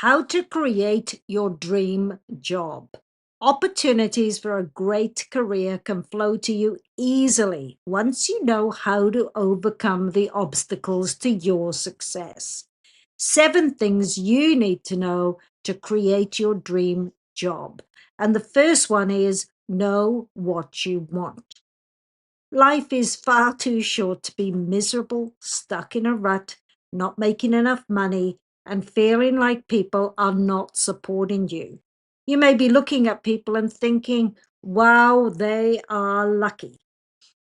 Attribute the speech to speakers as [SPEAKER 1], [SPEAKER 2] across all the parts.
[SPEAKER 1] How to create your dream job. Opportunities for a great career can flow to you easily once you know how to overcome the obstacles to your success. 7 things you need to know to create your dream job. And the first one is know what you want. Life is far too short to be miserable, stuck in a rut, not making enough money, and feeling like people are not supporting you. You may be looking at people and thinking, wow, they are lucky.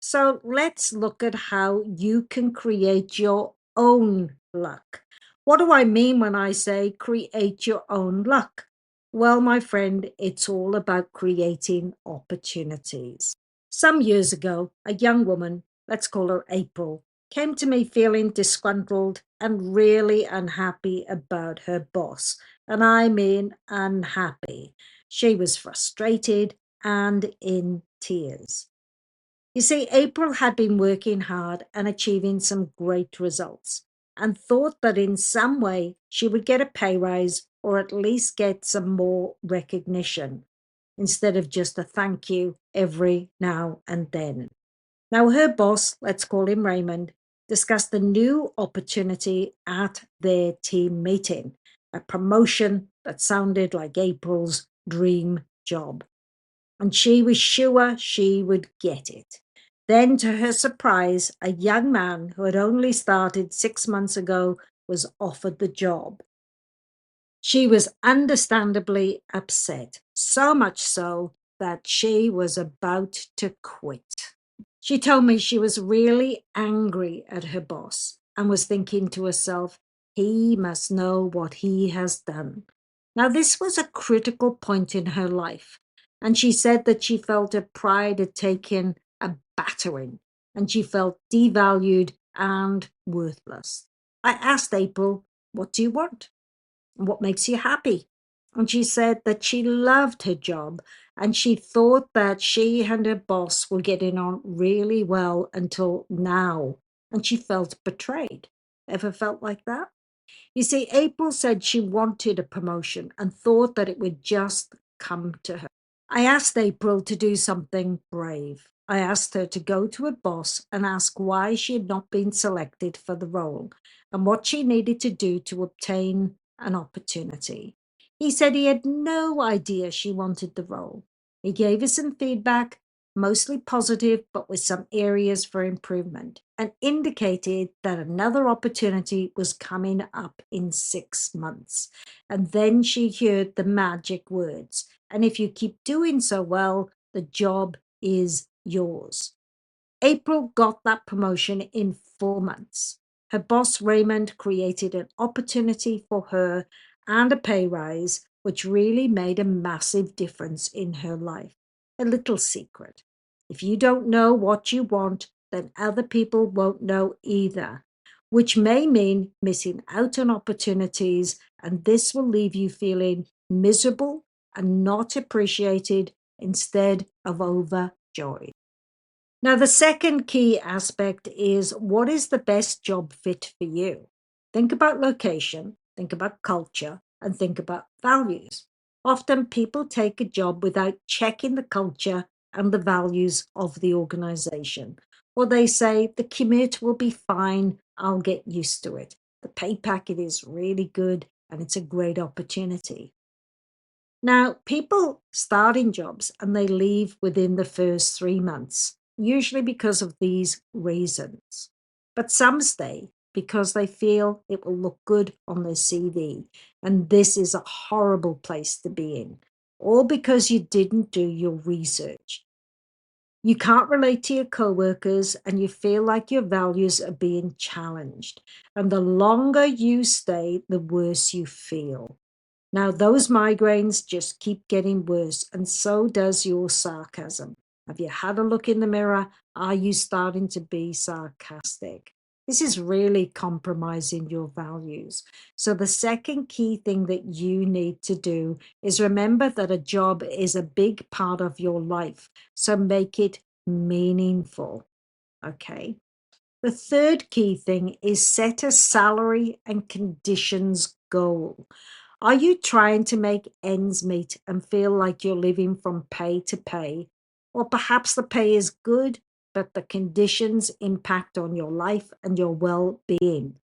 [SPEAKER 1] So let's look at how you can create your own luck. What do I mean when I say create your own luck? Well, my friend, it's all about creating opportunities. Some years ago, a young woman, let's call her April, came to me feeling disgruntled and really unhappy about her boss. And I mean unhappy. She was frustrated and in tears. You see, April had been working hard and achieving some great results and thought that in some way she would get a pay rise or at least get some more recognition instead of just a thank you every now and then. Now, her boss, let's call him Raymond, discussed a new opportunity at their team meeting, a promotion that sounded like April's dream job. And she was sure she would get it. Then, to her surprise, a young man who had only started 6 months ago was offered the job. She was understandably upset, so much so that she was about to quit. She told me she was really angry at her boss and was thinking to herself, he must know what he has done. Now, this was a critical point in her life, and she said that she felt her pride had taken a battering and she felt devalued and worthless. I asked April, what do you want? What makes you happy? And she said that she loved her job and she thought that she and her boss were getting on really well until now. And she felt betrayed. Ever felt like that? You see, April said she wanted a promotion and thought that it would just come to her. I asked April to do something brave. I asked her to go to her boss and ask why she had not been selected for the role and what she needed to do to obtain an opportunity. He said he had no idea she wanted the role. He gave her some feedback, mostly positive, but with some areas for improvement, and indicated that another opportunity was coming up in 6 months. And then she heard the magic words, and if you keep doing so well, the job is yours. April got that promotion in 4 months. Her boss, Raymond, created an opportunity for her and a pay rise, which really made a massive difference in her life. A little secret. If you don't know what you want, then other people won't know either, which may mean missing out on opportunities, and this will leave you feeling miserable and not appreciated instead of overjoyed. Now, the second key aspect is what is the best job fit for you? Think about location, think about culture, and think about values. Often people take a job without checking the culture and the values of the organization. Or they say, the commute will be fine, I'll get used to it. The pay packet is really good and it's a great opportunity. Now, people start in jobs and they leave within the first 3 months, usually because of these reasons. But some stay because they feel it will look good on their CV. And this is a horrible place to be in, all because you didn't do your research. You can't relate to your coworkers and you feel like your values are being challenged. And the longer you stay, the worse you feel. Now, those migraines just keep getting worse, and so does your sarcasm. Have you had a look in the mirror? Are you starting to be sarcastic? This is really compromising your values. So, the second key thing that you need to do is remember that a job is a big part of your life. So, make it meaningful. Okay. The third key thing is set a salary and conditions goal. Are you trying to make ends meet and feel like you're living from pay to pay? Or perhaps the pay is good, but the conditions impact on your life and your well being.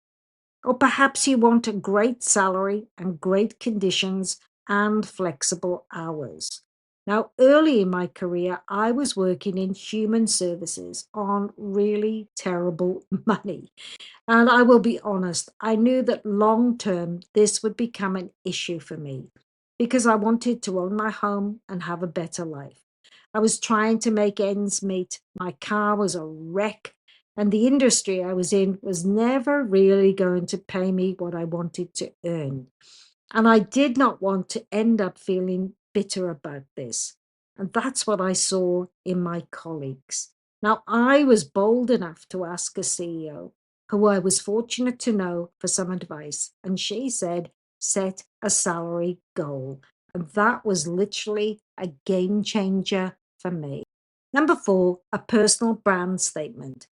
[SPEAKER 1] Or perhaps you want a great salary and great conditions and flexible hours. Now, early in my career, I was working in human services on really terrible money. And I will be honest, I knew that long term this would become an issue for me because I wanted to own my home and have a better life. I was trying to make ends meet. My car was a wreck, and the industry I was in was never really going to pay me what I wanted to earn. And I did not want to end up feeling bitter about this. And that's what I saw in my colleagues. Now, I was bold enough to ask a CEO who I was fortunate to know for some advice. And she said, set a salary goal. And that was literally a game changer for me. Number four, a personal brand statement.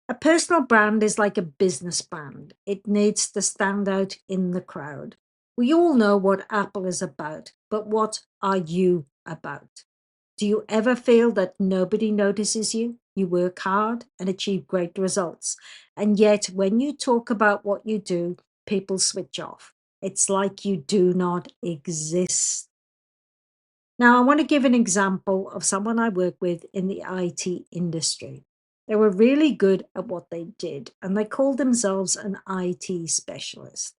[SPEAKER 1] A personal brand is like a business brand. It needs to stand out in the crowd. We all know what Apple is about, but what are you about? Do you ever feel that nobody notices you? You work hard and achieve great results. And yet, when you talk about what you do, people switch off. It's like you do not exist. Now, I want to give an example of someone I work with in the IT industry. They were really good at what they did, and they called themselves an IT specialist.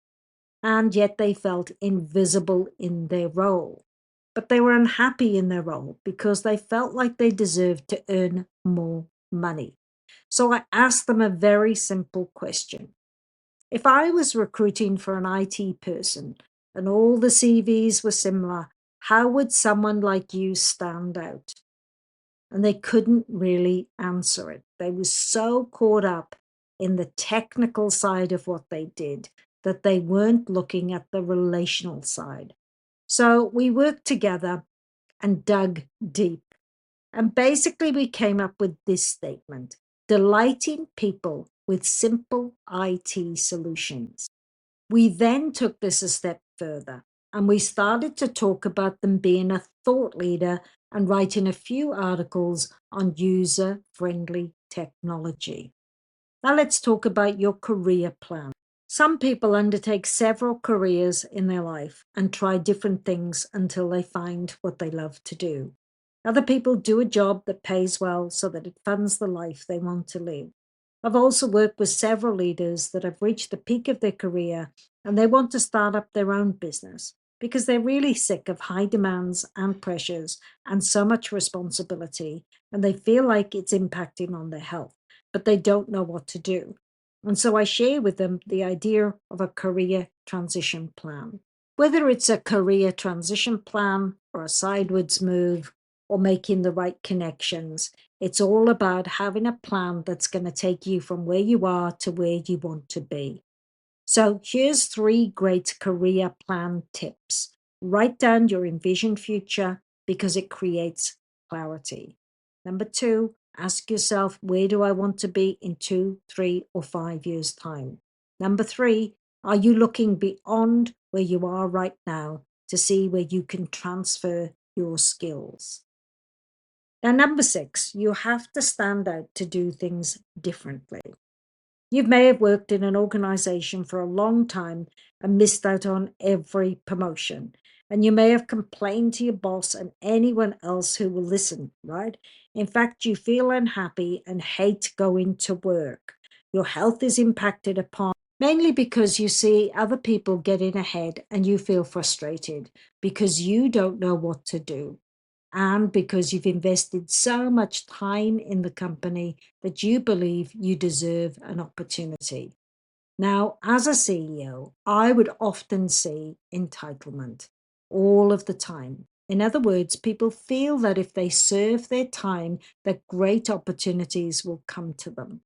[SPEAKER 1] And yet they felt invisible in their role. But they were unhappy in their role because they felt like they deserved to earn more money. So I asked them a very simple question. If I was recruiting for an IT person and all the CVs were similar, how would someone like you stand out? And they couldn't really answer it. They were so caught up in the technical side of what they did that they weren't looking at the relational side. So we worked together and dug deep. And basically, we came up with this statement: delighting people with simple IT solutions. We then took this a step further and we started to talk about them being a thought leader and writing a few articles on user friendly technology. Now, let's talk about your career plan. Some people undertake several careers in their life and try different things until they find what they love to do. Other people do a job that pays well so that it funds the life they want to live. I've also worked with several leaders that have reached the peak of their career and they want to start up their own business because they're really sick of high demands and pressures and so much responsibility, and they feel like it's impacting on their health, but they don't know what to do. And so I share with them the idea of a career transition plan. Whether it's a career transition plan or a sideways move or making the right connections, it's all about having a plan that's going to take you from where you are to where you want to be. So here's three great career plan tips. Write down your envisioned future because it creates clarity. Number two, ask yourself, where do I want to be in 2, 3, or 5 years' time? Number three, are you looking beyond where you are right now to see where you can transfer your skills? Now, number six, you have to stand out to do things differently. You may have worked in an organization for a long time and missed out on every promotion. And you may have complained to your boss and anyone else who will listen, right? In fact, you feel unhappy and hate going to work. Your health is impacted upon mainly because you see other people getting ahead and you feel frustrated because you don't know what to do and because you've invested so much time in the company that you believe you deserve an opportunity. Now, as a CEO, I would often see entitlement all of the time. In other words, people feel that if they serve their time, that great opportunities will come to them.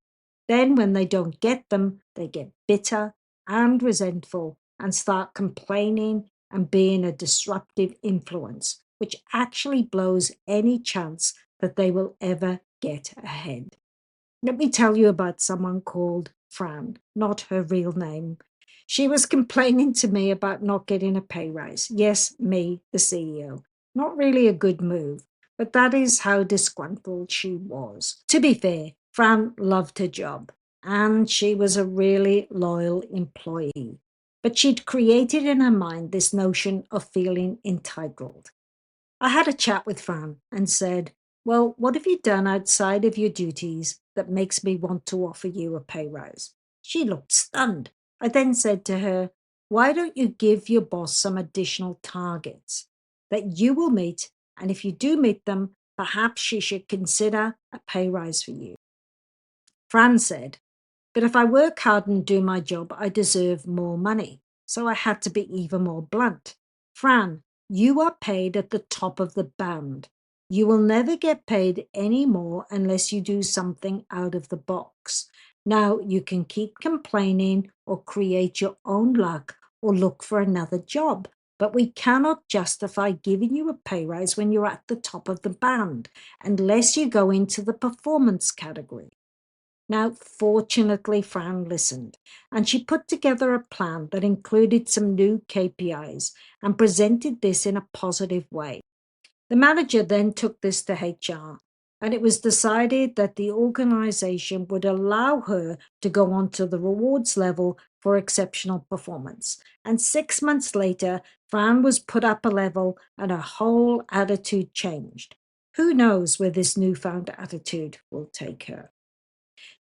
[SPEAKER 1] Then, when they don't get them, they get bitter and resentful and start complaining and being a disruptive influence, which actually blows any chance that they will ever get ahead. Let me tell you about someone called Fran, not her real name. She was complaining to me about not getting a pay rise. Yes, me, the CEO. Not really a good move, but that is how disgruntled she was. To be fair, Fran loved her job, and she was a really loyal employee. But she'd created in her mind this notion of feeling entitled. I had a chat with Fran and said, "Well, what have you done outside of your duties that makes me want to offer you a pay rise?" She looked stunned. I then said to her, "Why don't you give your boss some additional targets that you will meet? And if you do meet them, perhaps she should consider a pay rise for you." Fran said, "But if I work hard and do my job, I deserve more money." So I had to be even more blunt. "Fran, you are paid at the top of the band. You will never get paid any more unless you do something out of the box. Now, you can keep complaining or create your own luck or look for another job, but we cannot justify giving you a pay rise when you're at the top of the band unless you go into the performance category." Now, fortunately, Fran listened, and she put together a plan that included some new KPIs and presented this in a positive way. The manager then took this to HR, and it was decided that the organization would allow her to go on to the rewards level for exceptional performance. And 6 months later, Fran was put up a level and her whole attitude changed. Who knows where this newfound attitude will take her?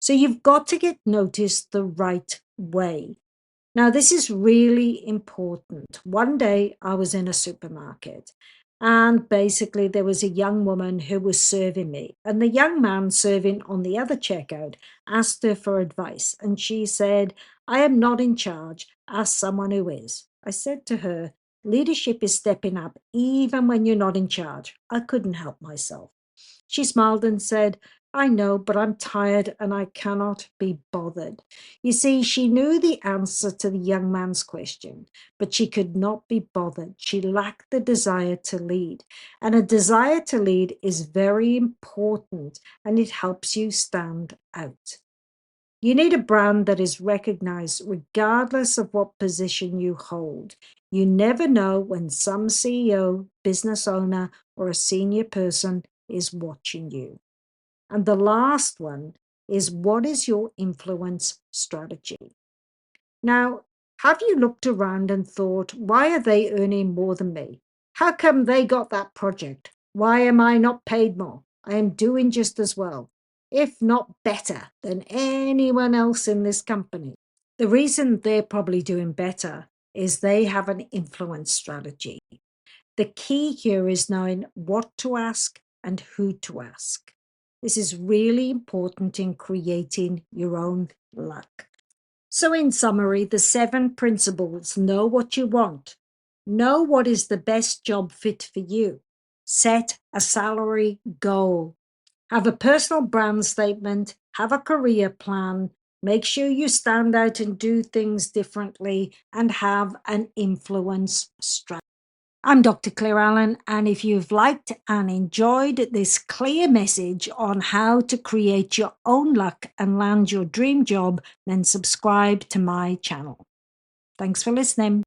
[SPEAKER 1] So you've got to get noticed the right way. Now, this is really important. One day I was in a supermarket, and basically there was a young woman who was serving me, and the young man serving on the other checkout asked her for advice. And she said, "I am not in charge. Ask someone who is." I said to her, "Leadership is stepping up even when you're not in charge." I couldn't help myself. She smiled and said, "I know, but I'm tired and I cannot be bothered." You see, she knew the answer to the young man's question, but she could not be bothered. She lacked the desire to lead. And a desire to lead is very important, and it helps you stand out. You need a brand that is recognized regardless of what position you hold. You never know when some CEO, business owner, or a senior person is watching you. And the last one is, what is your influence strategy? Now, have you looked around and thought, why are they earning more than me? How come they got that project? Why am I not paid more? I am doing just as well, if not better, than anyone else in this company. The reason they're probably doing better is they have an influence strategy. The key here is knowing what to ask and who to ask. This is really important in creating your own luck. So, in summary, the 7 principles: know what you want, know what is the best job fit for you, set a salary goal, have a personal brand statement, have a career plan, make sure you stand out and do things differently, and have an influence strategy. I'm Dr. Clare Allen, and if you've liked and enjoyed this clear message on how to create your own luck and land your dream job, then subscribe to my channel. Thanks for listening.